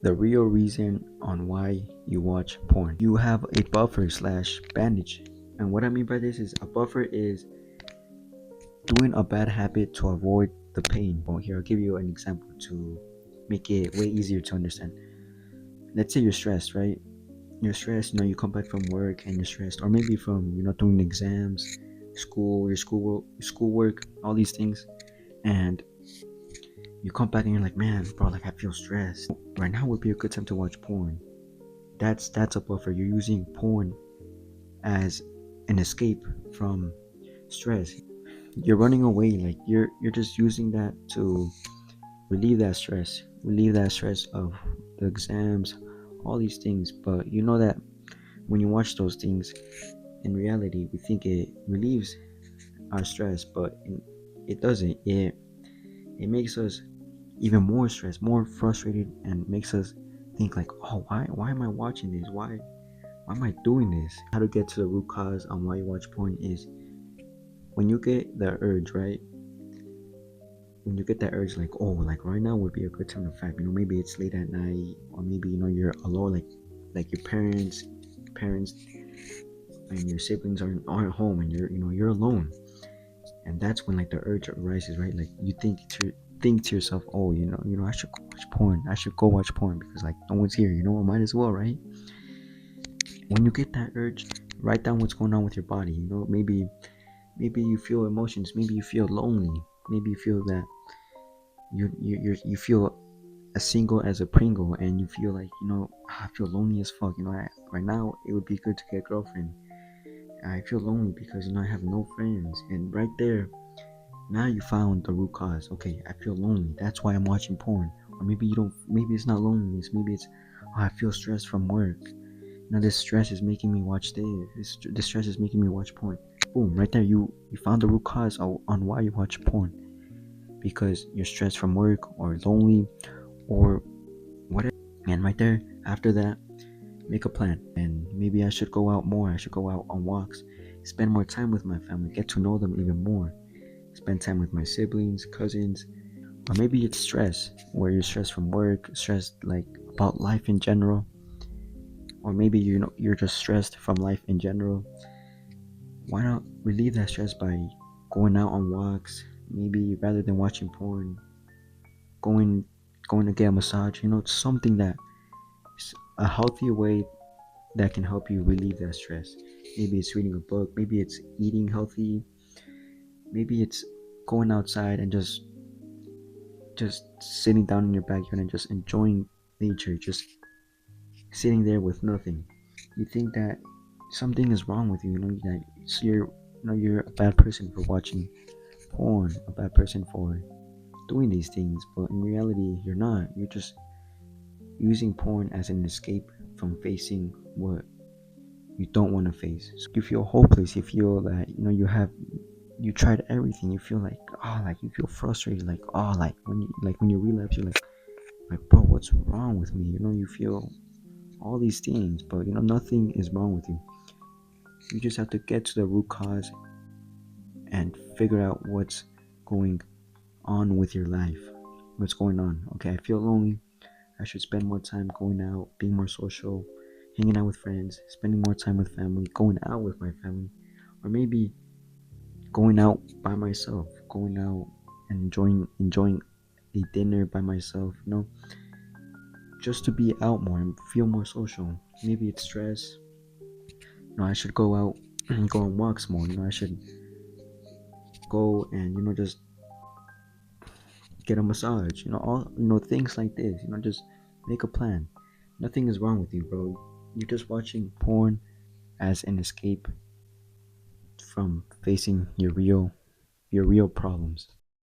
the real reason on why you watch porn. You have a buffer slash bandage. And what I mean by this is a buffer is doing a bad habit to avoid the pain. Well, here I'll give you an example to make it way easier to understand. Let's say you're stressed, right? You're stressed, you come back from work and you're stressed, or maybe from doing exams, school, your schoolwork, all these things, and you come back and you're like, man, bro, like I feel stressed. Right now would be a good time to watch porn. That's a buffer. You're using porn as an escape from stress. You're running away, like you're just using that to relieve that stress of the exams, all these things. But you know that when you watch those things, in reality, we think it relieves our stress, but it doesn't. It makes us even more stressed, more frustrated, and makes us think like, oh, why am I watching this? Why am I doing this? How to get to the root cause on why you watch porn is when you get the urge, right? When you get that urge, like, oh, like right now would be a good time to fight. Maybe it's late at night, or maybe you're alone, like your parents and your siblings aren't home, and you're alone, and that's when like the urge arises, right? Like you think to yourself, oh, I should go watch porn. I should go watch porn because like no one's here. I might as well, right? When you get that urge, write down what's going on with your body. Maybe you feel emotions. Maybe you feel lonely. Maybe you feel that you feel as single as a Pringle, and you feel like I feel lonely as fuck. Right now it would be good to get a girlfriend. I feel lonely because I have no friends, and right there, now you found the root cause. Okay, I feel lonely. That's why I'm watching porn. Or maybe you don't. Maybe it's not loneliness. Maybe it's, oh, I feel stressed from work. This stress is making me watch this stress is making me watch porn. Boom, right there, you found the root cause on why you watch porn, because you're stressed from work or lonely or whatever. And right there, after that, make a plan. And maybe I should go out more. I should go out on walks, spend more time with my family, get to know them even more, spend time with my siblings, cousins. Or maybe it's stress, where you're stressed from work, stressed like about life in general. Or maybe you're just stressed from life in general. Why not relieve that stress by going out on walks? Maybe rather than watching porn, going going to get a massage. It's something that is a healthier way that can help you relieve that stress. Maybe it's reading a book. Maybe it's eating healthy. Maybe it's going outside and just sitting down in your backyard and just enjoying nature, just sitting there with nothing. You think that something is wrong with you, that you're a bad person for watching porn, a bad person for doing these things, but in reality you're not. You're just using porn as an escape from facing what you don't want to face. So you feel hopeless, you feel that you tried everything, you feel like, oh, like you feel frustrated, like, oh, like when you relapse, you're like, bro, what's wrong with me? You feel all these things, but nothing is wrong with you. You just have to get to the root cause and figure out what's going on with your life. What's going on? Okay, I feel lonely. I should spend more time going out, being more social, hanging out with friends, spending more time with family, going out with my family, or maybe going out by myself, going out and enjoying a dinner by myself, just to be out more and feel more social. Maybe it's stress. I should go out and go on walks more. I should go and just get a massage. All things like this. Just make a plan. Nothing is wrong with you, bro. You're just watching porn as an escape from facing your real problems.